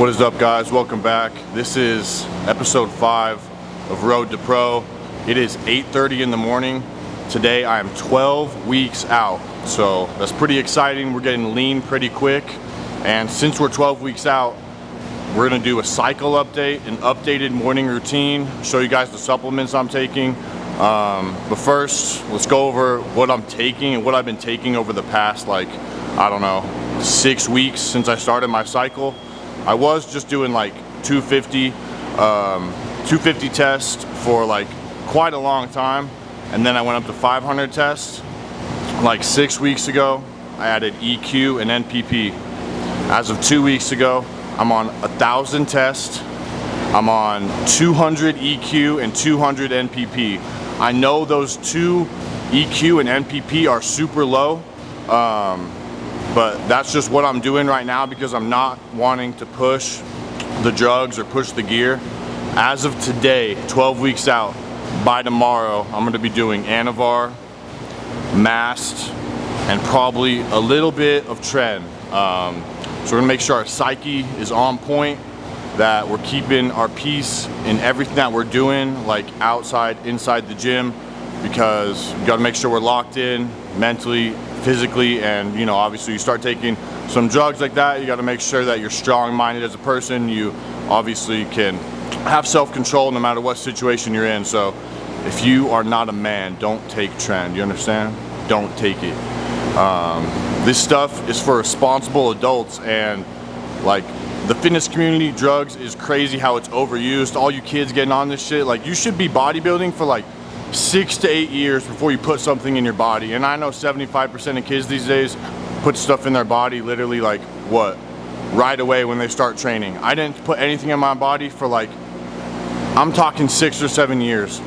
What is up, guys? Welcome back. This is episode 5 of Road to Pro. It is 8:30 in the morning. Today I am 12 weeks out, so that's pretty exciting. We're getting lean pretty quick, and since we're 12 weeks out, we're gonna do a cycle update, an updated morning routine, show you guys the supplements I'm taking. But first, let's go over what I'm taking and what I've been taking over the past, I don't know, 6 weeks since I started my cycle. I was just doing like 250 tests for quite a long time, and then I went up to 500 tests. Like 6 weeks ago, I added EQ and NPP. As of 2 weeks ago, I'm on 1,000 tests. I'm on 200 EQ and 200 NPP. I know those two EQ and NPP are super low, but that's just what I'm doing right now because I'm not wanting to push the drugs or push the gear. As of today, 12 weeks out, by tomorrow, I'm going to be doing Anavar, Mast, and probably a little bit of Tren. So we're going to make sure our psyche is on point, that we're keeping our peace in everything that we're doing, like outside, inside the gym, because you got to make sure we're locked in mentally, physically, and obviously you start taking some drugs like that, you got to make sure that you're strong-minded as a person. You obviously can have self-control no matter what situation you're in. So if you are not a man, don't take Tren. You understand? Don't take it. This stuff is for responsible adults, and the fitness community, drugs is crazy how it's overused. All you kids getting on this shit, you should be bodybuilding for 6 to 8 years before you put something in your body. And I know 75% of kids these days put stuff in their body literally right away when they start training. I didn't put anything in my body for I'm talking 6 or 7 years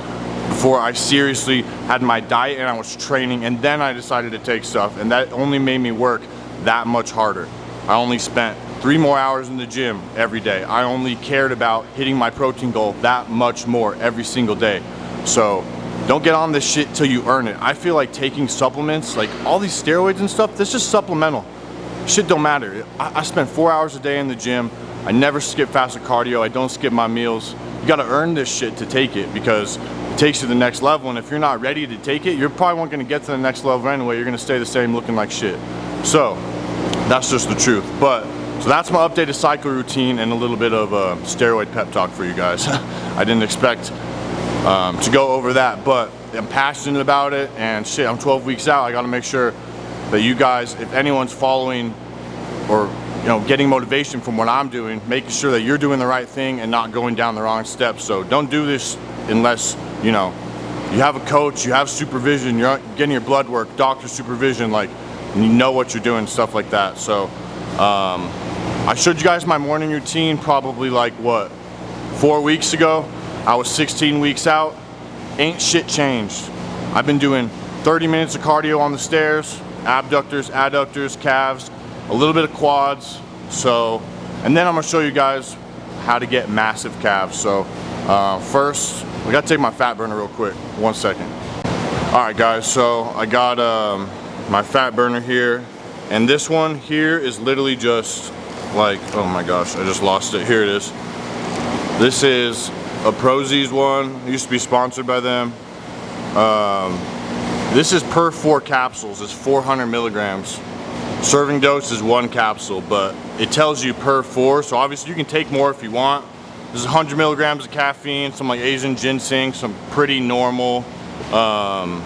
before I seriously had my diet and I was training, and then I decided to take stuff, and that only made me work that much harder. I only spent 3 more hours in the gym every day. I only cared about hitting my protein goal that much more every single day. So don't get on this shit till you earn it. I feel like taking supplements, all these steroids and stuff, that's just supplemental. Shit don't matter. I spend 4 hours a day in the gym. I never skip fasted cardio. I don't skip my meals. You gotta earn this shit to take it, because it takes you to the next level, and if you're not ready to take it, you're probably not gonna get to the next level anyway. You're gonna stay the same looking like shit. So that's just the truth. So that's my updated cycle routine and a little bit of a steroid pep talk for you guys. I didn't expect to go over that, but I'm passionate about it, and shit, I'm 12 weeks out. I gotta make sure that you guys, if anyone's following or getting motivation from what I'm doing, making sure that you're doing the right thing and not going down the wrong steps. So don't do this unless you have a coach, you have supervision, you're getting your blood work, doctor supervision, and you know what you're doing, stuff like that. So I showed you guys my morning routine probably 4 weeks ago. I was 16 weeks out. Ain't shit changed. I've been doing 30 minutes of cardio on the stairs, abductors, adductors, calves, a little bit of quads. And then I'm gonna show you guys how to get massive calves. So first, I gotta take my fat burner real quick. 1 second. All right, guys, so I got my fat burner here, and this one here is literally just oh my gosh, I just lost it. Here it is. This is a Prozis one. I used to be sponsored by them. This is per 4 capsules. It's 400 milligrams. Serving dose is 1 capsule, but it tells you per 4, so obviously you can take more if you want. This is 100 milligrams of caffeine, some Asian ginseng, some pretty normal, fat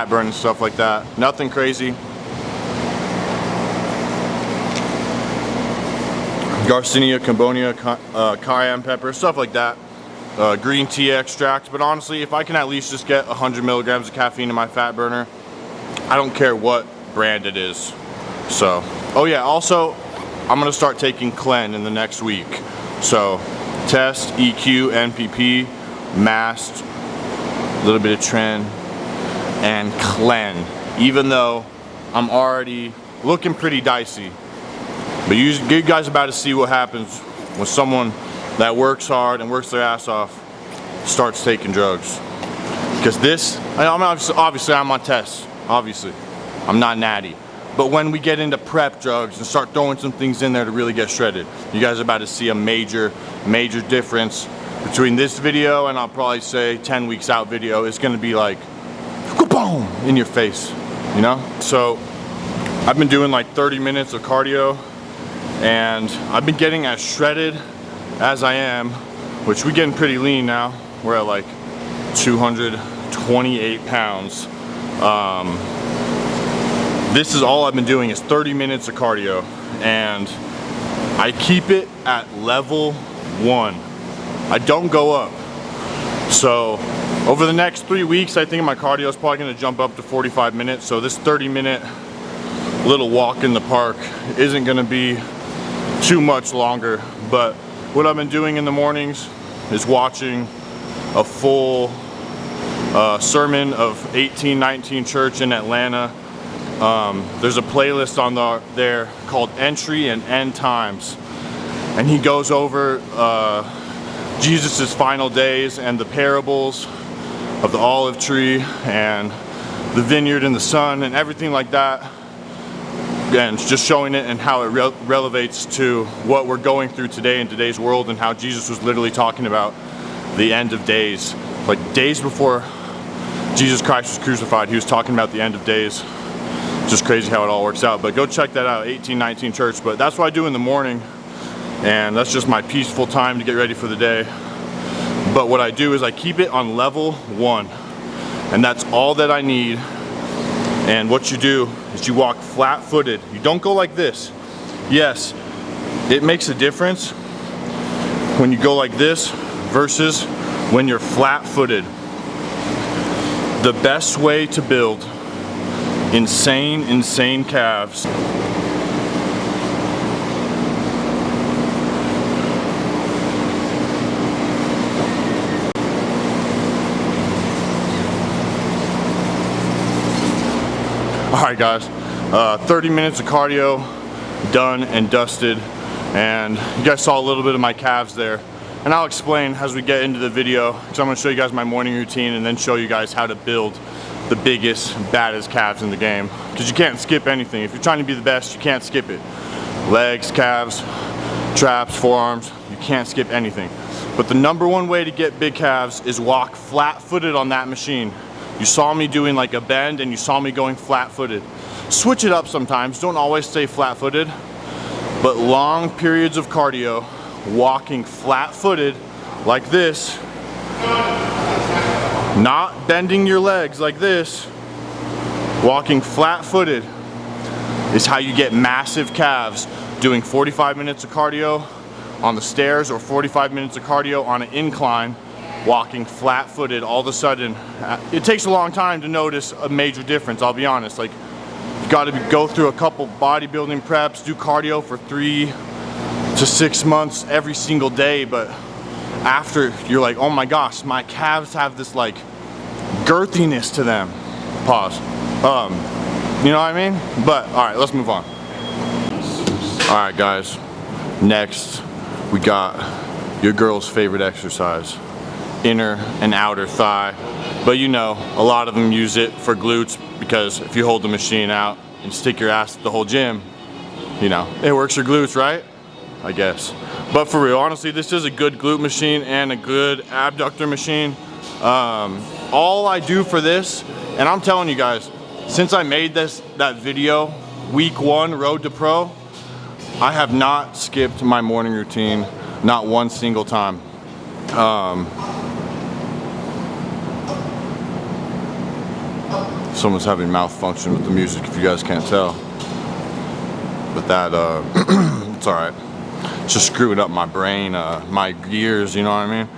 burn and stuff like that. Nothing crazy. Garcinia, Cambodia, cayenne pepper, stuff like that. Green tea extract. But honestly, if I can at least just get 100 milligrams of caffeine in my fat burner, I don't care what brand it is. So, oh yeah, also, I'm gonna start taking Clen in the next week. So, test, EQ, NPP, Mast, a little bit of Tren, and Clen. Even though I'm already looking pretty dicey. But you guys are about to see what happens when someone that works hard and works their ass off starts taking drugs. Because obviously I'm on tests, obviously. I'm not natty. But when we get into prep drugs and start throwing some things in there to really get shredded, you guys are about to see a major difference between this video and I'll probably say 10 weeks out video. Is gonna be like, boom, in your face, you know? So I've been doing like 30 minutes of cardio and I've been getting as shredded as I am, which we're getting pretty lean now. We're at like 228 pounds. This is all I've been doing is 30 minutes of cardio, and I keep it at level 1. I don't go up. So over the next 3 weeks, I think my cardio is probably gonna jump up to 45 minutes. So this 30-minute little walk in the park isn't gonna be too much longer. But what I've been doing in the mornings is watching a full sermon of 1819 Church in Atlanta. There's a playlist on there called Entry and End Times, and he goes over Jesus's final days and the parables of the olive tree and the vineyard and the sun and everything like that, and just showing it and how it relevates to what we're going through today in today's world, and how Jesus was literally talking about the end of days. Like days before Jesus Christ was crucified, he was talking about the end of days. Just crazy how it all works out. But go check that out, 1819 Church. But that's what I do in the morning, and that's just my peaceful time to get ready for the day. But what I do is I keep it on level 1, and that's all that I need. And what you do is you walk flat-footed. You don't go like this. Yes, it makes a difference when you go like this versus when you're flat-footed. The best way to build insane calves Alright guys, 30 minutes of cardio done and dusted, and you guys saw a little bit of my calves there, and I'll explain as we get into the video, because I'm going to show you guys my morning routine and then show you guys how to build the biggest, baddest calves in the game, because you can't skip anything. If you're trying to be the best, you can't skip it. Legs, calves, traps, forearms, you can't skip anything. But the #1 way to get big calves is walk flat-footed on that machine. You saw me doing like a bend and you saw me going flat-footed. Switch it up sometimes, don't always stay flat-footed, but long periods of cardio, walking flat-footed like this, not bending your legs like this, walking flat-footed is how you get massive calves. Doing 45 minutes of cardio on the stairs or 45 minutes of cardio on an incline, walking flat-footed. All of a sudden, it takes a long time to notice a major difference, I'll be honest. Like, you gotta go through a couple bodybuilding preps, do cardio for 3 to 6 months every single day, but after, you're like, oh my gosh, my calves have this like girthiness to them. Pause. You know what I mean? But all right, let's move on. All right guys, next we got your girl's favorite exercise, inner and outer thigh. But you know, a lot of them use it for glutes, because if you hold the machine out and stick your ass at the whole gym, you know, it works your glutes, right? I guess. But for real, honestly, this is a good glute machine and a good abductor machine. All I do for this, and I'm telling you guys, since I made that video, week 1, Road to Pro, I have not skipped my morning routine, not one single time. Someone's having malfunction with the music, if you guys can't tell. But that, it's alright. It's just screwing up my brain, my gears, you know what I mean?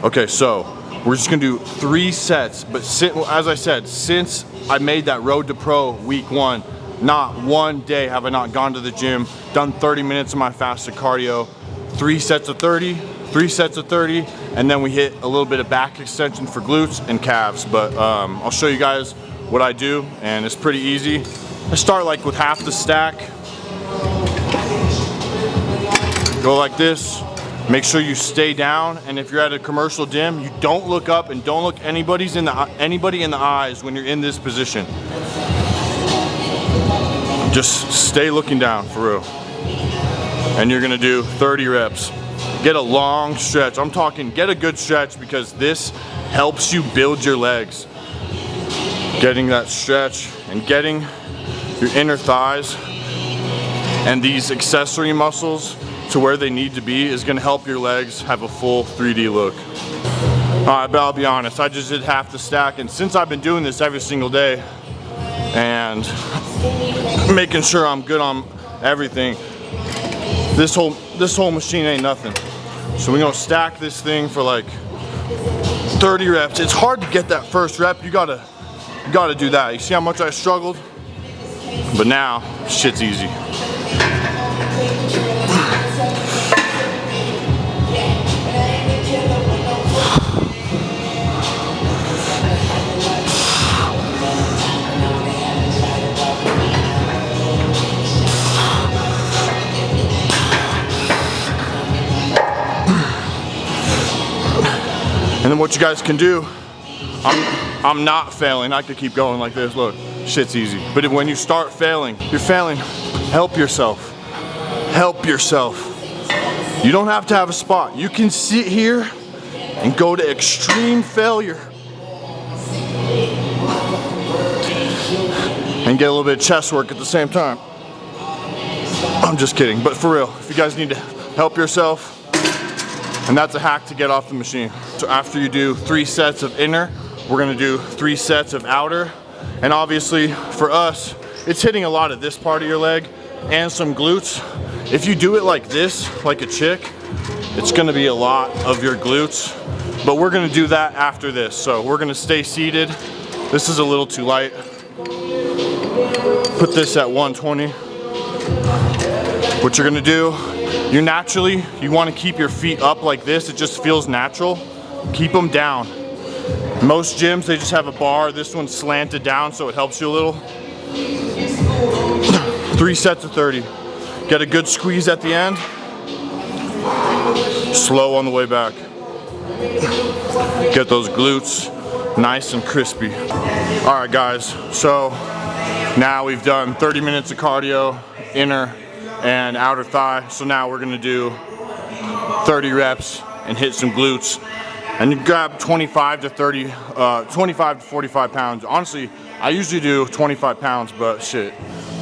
Okay, so we're just gonna do 3 sets, but as I said, since I made that Road to Pro week 1, not one day have I not gone to the gym, done 30 minutes of my fasted cardio, 3 sets of 30, 3 sets of 30, and then we hit a little bit of back extension for glutes and calves. But I'll show you guys what I do, and it's pretty easy. I start like with half the stack. Go like this. Make sure you stay down, and if you're at a commercial gym, you don't look up and don't look anybody in the eyes when you're in this position. Just stay looking down, for real. And you're gonna do 30 reps. Get a long stretch. I'm talking get a good stretch, because this helps you build your legs. Getting that stretch and getting your inner thighs and these accessory muscles to where they need to be is gonna help your legs have a full 3D look. Alright, but I'll be honest, I just did half the stack, and since I've been doing this every single day and making sure I'm good on everything, this whole machine ain't nothing. So we're gonna stack this thing for like 30 reps. It's hard to get that first rep. You gotta do that. You see how much I struggled? But now, shit's easy. And then what you guys can do, I'm not failing. I could keep going like this. Look, shit's easy. But when you start failing, you're failing. Help yourself. Help yourself. You don't have to have a spot. You can sit here and go to extreme failure and get a little bit of chest work at the same time. I'm just kidding, but for real, if you guys need to help yourself, and that's a hack to get off the machine. So after you do 3 sets of inner, we're gonna do 3 sets of outer. And obviously for us, it's hitting a lot of this part of your leg and some glutes. If you do it like this, like a chick, it's gonna be a lot of your glutes, but we're gonna do that after this. So we're gonna stay seated. This is a little too light. Put this at 120. What you're gonna do, you wanna keep your feet up like this. It just feels natural. Keep them down. Most gyms, they just have a bar. This one's slanted down, so it helps you a little. 3 sets of 30. Get a good squeeze at the end. Slow on the way back. Get those glutes nice and crispy. All right, guys, so now we've done 30 minutes of cardio, inner and outer thigh. So now we're gonna do 30 reps and hit some glutes. And you grab 25 to 45 pounds. Honestly, I usually do 25 pounds, but shit,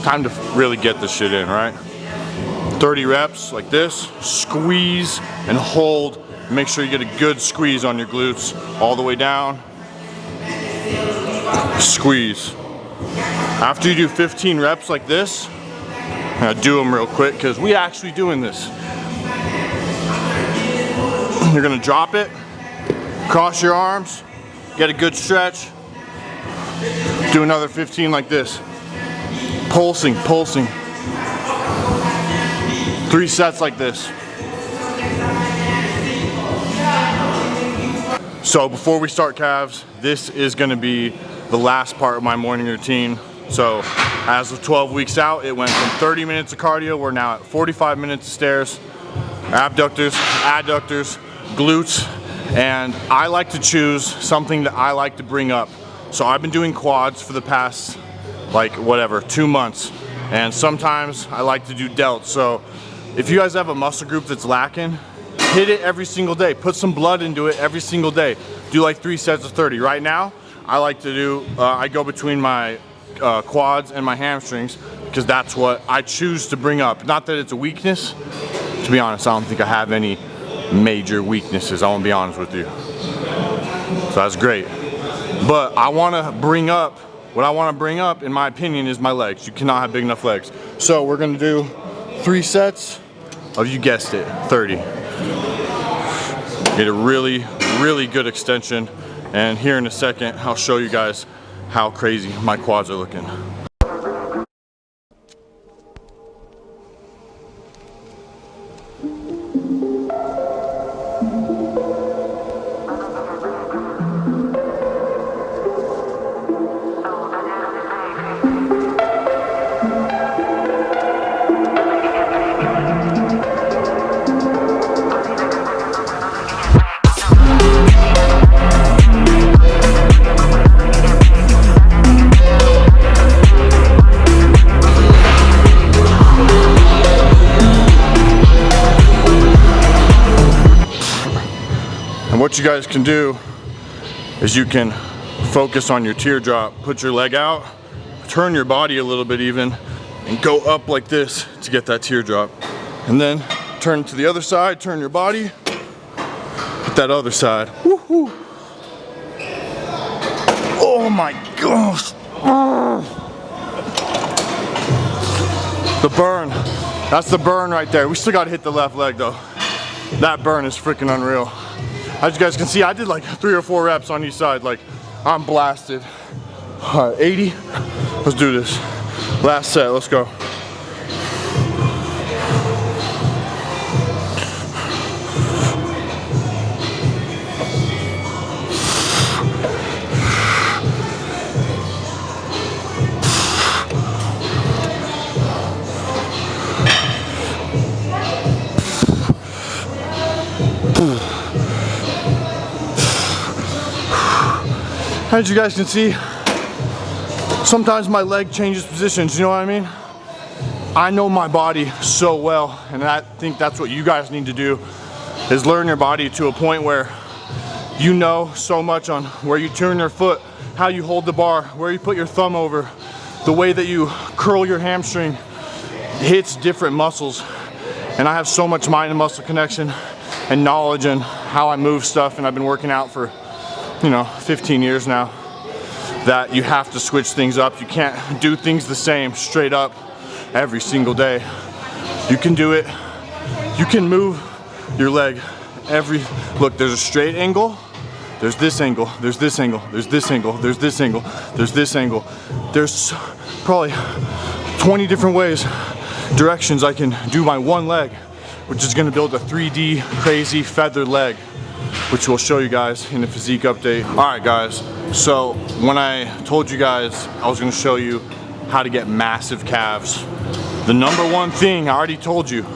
time to really get this shit in, right? 30 reps like this, squeeze and hold. Make sure you get a good squeeze on your glutes all the way down. Squeeze. After you do 15 reps like this, I'm gonna do them real quick because we actually doing this. You're gonna drop it, cross your arms, get a good stretch, do another 15 like this. Pulsing, pulsing. 3 sets like this. So before we start calves, this is gonna be the last part of my morning routine. So as of 12 weeks out, it went from 30 minutes of cardio, we're now at 45 minutes of stairs, abductors, adductors, glutes, and I like to choose something that I like to bring up. So I've been doing quads for the past, like, 2 months, and sometimes I like to do delts. So if you guys have a muscle group that's lacking, hit it every single day. Put some blood into it every single day. Do like 3 sets of 30. Right now, I like to do, I go between my quads and my hamstrings because that's what I choose to bring up. Not that it's a weakness. To be honest, I don't think I have any major weaknesses. I want to be honest with you. So that's great. But I want to bring up, what I want to bring up, in my opinion, is my legs. You cannot have big enough legs. So we're going to do 3 sets of, you guessed it, 30. Get a really, really good extension. And here in a second, I'll show you guys how crazy my quads are looking. what you guys can do is you can focus on your teardrop, put your leg out, turn your body a little bit even, and go up like this to get that teardrop. And then turn to the other side, turn your body, hit that other side. Woohoo! Oh my gosh! The burn. That's the burn right there. We still gotta hit the left leg though. That burn is freaking unreal. As you guys can see, I did like 3 or 4 reps on each side. Like, I'm blasted. All right, 80. Let's do this. Last set, let's go. As you guys can see, sometimes my leg changes positions, you know what I mean? I know my body so well, and I think that's what you guys need to do, is learn your body to a point where you know so much on where you turn your foot, how you hold the bar, where you put your thumb over, the way that you curl your hamstring hits different muscles. And I have so much mind and muscle connection and knowledge and how I move stuff, and I've been working out for 15 years now, that you have to switch things up. You can't do things the same straight up every single day. You can do it. You can move your leg look, there's a straight angle, there's this angle, there's this angle, there's this angle, there's this angle, there's this angle. There's probably 20 different directions I can do my one leg, which is gonna build a 3D crazy feathered leg, which we'll show you guys in the physique update. All right guys, so when I told you guys I was gonna show you how to get massive calves, the number one thing I already told you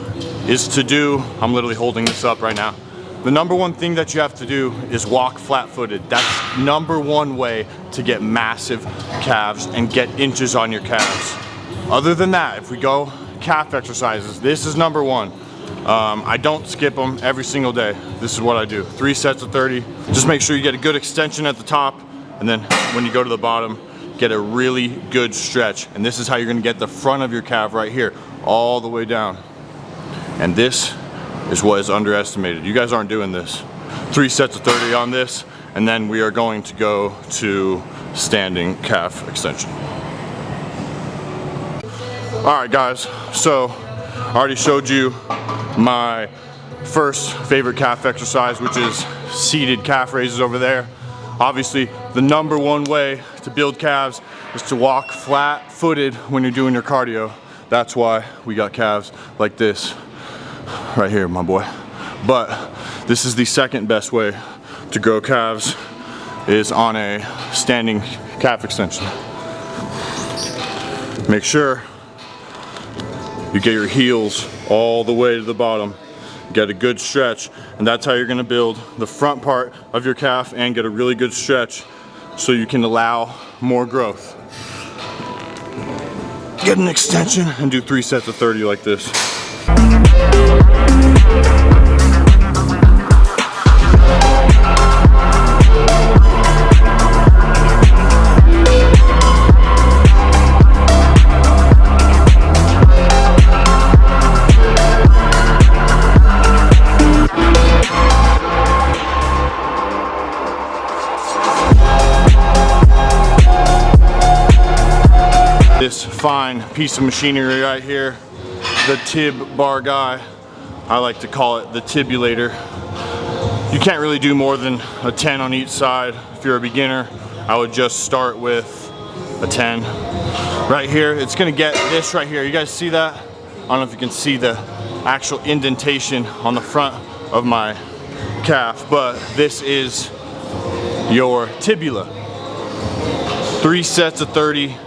is to do, I'm literally holding this up right now, the number one thing that you have to do is walk flat-footed. That's number one way to get massive calves and get inches on your calves. Other than that, if we go calf exercises, this is number one. I don't skip them every single day. This is what I do. 3 sets of 30. Just make sure you get a good extension at the top, and then when you go to the bottom, get a really good stretch. And this is how you're gonna get the front of your calf right here, all the way down. And this is what is underestimated. You guys aren't doing this. 3 sets of 30 on this, and then we are going to go to standing calf extension. All right guys, so I already showed you my first favorite calf exercise, which is seated calf raises over there. Obviously, the number one way to build calves is to walk flat-footed when you're doing your cardio. That's why we got calves like this right here, my boy. But this is the second best way to grow calves, is on a standing calf extension. Make sure you get your heels all the way to the bottom, get a good stretch, and that's how you're gonna build the front part of your calf and get a really good stretch so you can allow more growth. Get an extension and do 3 sets of 30 like this. This fine piece of machinery right here, the tib bar guy, I like to call it the tibulator. You can't really do more than a 10 on each side. If you're a beginner, I would just start with a 10. Right here, it's gonna get this right here. You guys see that? I don't know if you can see the actual indentation on the front of my calf, but this is your tibula. 3 sets of 30.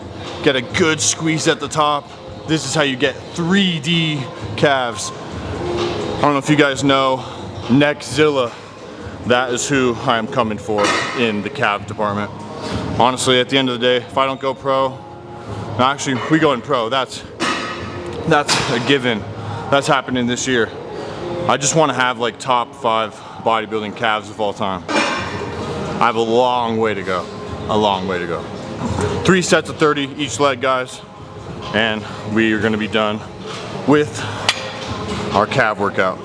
Get a good squeeze at the top. This is how you get 3D calves. I don't know if you guys know Neckzilla. That is who I am coming for in the calf department. Honestly, at the end of the day, if I don't go pro, no, actually we go in pro, that's a given. That's happening this year. I just want to have like top 5 bodybuilding calves of all time. I have a long way to go. A long way to go. 3 sets of 30 each leg, guys. And we are gonna be done with our calf workout.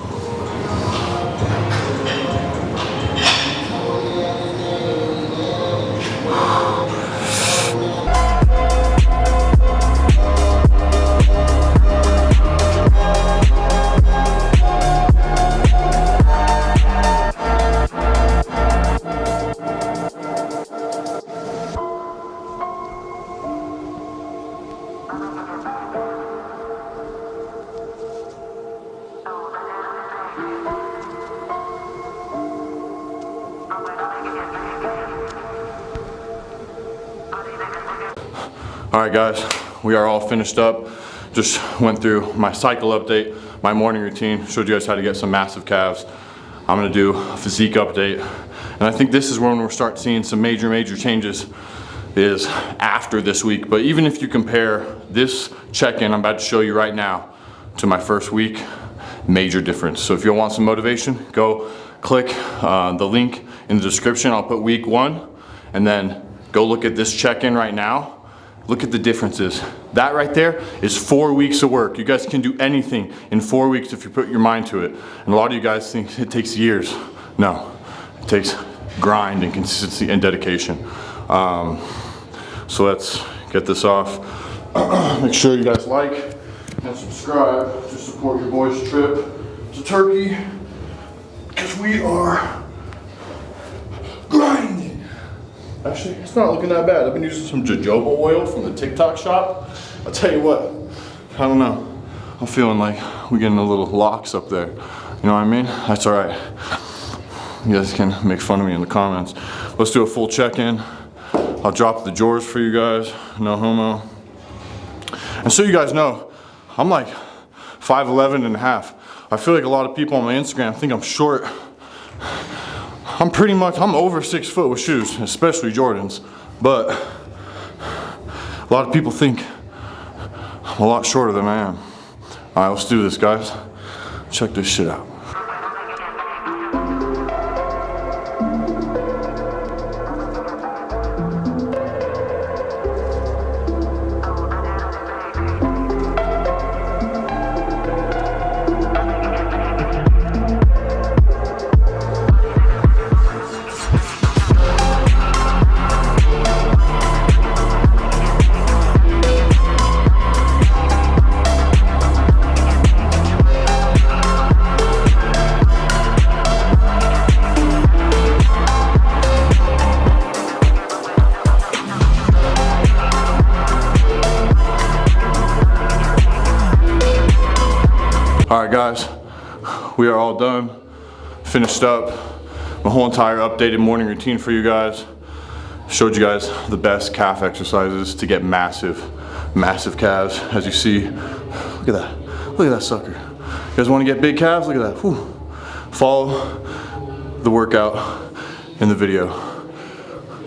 All right, guys, we are all finished up. Just went through my cycle update, my morning routine, showed you guys how to get some massive calves. I'm gonna do a physique update. And I think this is when we'll start seeing some major changes is after this week. But even if you compare this check-in I'm about to show you right now to my first week, major difference. So if you want some motivation, go click the link in the description. I'll put week 1 and then go look at this check-in right now. Look at the differences. That right there is 4 weeks of work. You guys can do anything in 4 weeks if you put your mind to it. And a lot of you guys think it takes years. No, it takes grind and consistency and dedication. So let's get this off. Make sure you guys like and subscribe to support your boy's trip to Turkey, because we are grinding. Actually, it's not looking that bad. I've been using some jojoba oil from the TikTok shop. I'll tell you what, I don't know. I'm feeling like we're getting a little locks up there. You know what I mean? That's all right. You guys can make fun of me in the comments. Let's do a full check-in. I'll drop the drawers for you guys, no homo. And so you guys know, I'm like 5'11" and a half. I feel like a lot of people on my Instagram think I'm short. I'm over 6 foot with shoes, especially Jordans. But a lot of people think I'm a lot shorter than I am. All right, let's do this, guys. Check this shit out. All right, guys, we are all done, finished up my whole entire updated morning routine for you guys. Showed you guys the best calf exercises to get massive calves. As you see, look at that sucker. You guys want to get big calves? Look at that. Whew. Follow the workout in the video.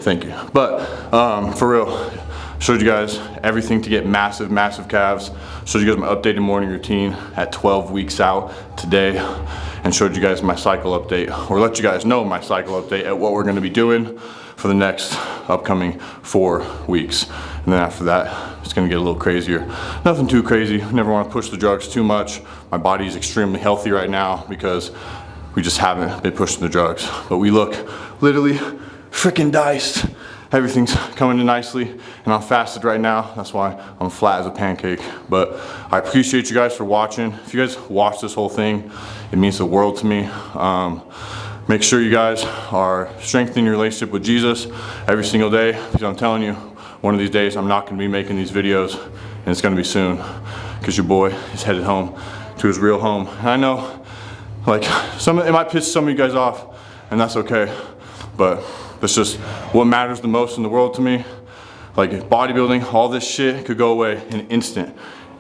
Thank you. But for real, showed you guys everything to get massive calves. Showed you guys my updated morning routine at 12 weeks out today, and showed you guys my cycle update, or let you guys know my cycle update at what we're gonna be doing for the next upcoming 4 weeks. And then after that, it's gonna get a little crazier. Nothing too crazy. Never wanna push the drugs too much. My body is extremely healthy right now because we just haven't been pushing the drugs. But we look literally freaking diced. Everything's coming in nicely, and I'm fasted right now. That's why I'm flat as a pancake. But I appreciate you guys for watching. If you guys watch this whole thing, it means the world to me. Make sure you guys are strengthening your relationship with Jesus every single day, because I'm telling you, one of these days I'm not gonna be making these videos, and it's gonna be soon, because your boy is headed home to his real home. And I know, like, it might piss some of you guys off, and that's okay, but that's just what matters the most in the world to me. Like bodybuilding, all this shit could go away in an instant.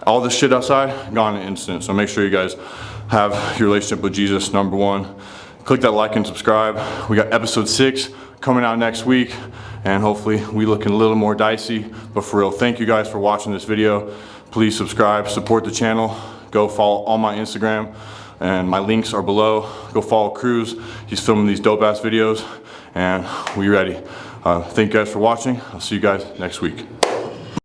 All this shit outside, gone in an instant. So make sure you guys have your relationship with Jesus, number 1. Click that like and subscribe. We got episode 6 coming out next week, and hopefully we looking a little more dicey. But for real, thank you guys for watching this video. Please subscribe, support the channel. Go follow all my Instagram. and my links are below. Go follow Cruz. He's filming these dope ass videos, and we ready. Thank you guys for watching. I'll see you guys next week.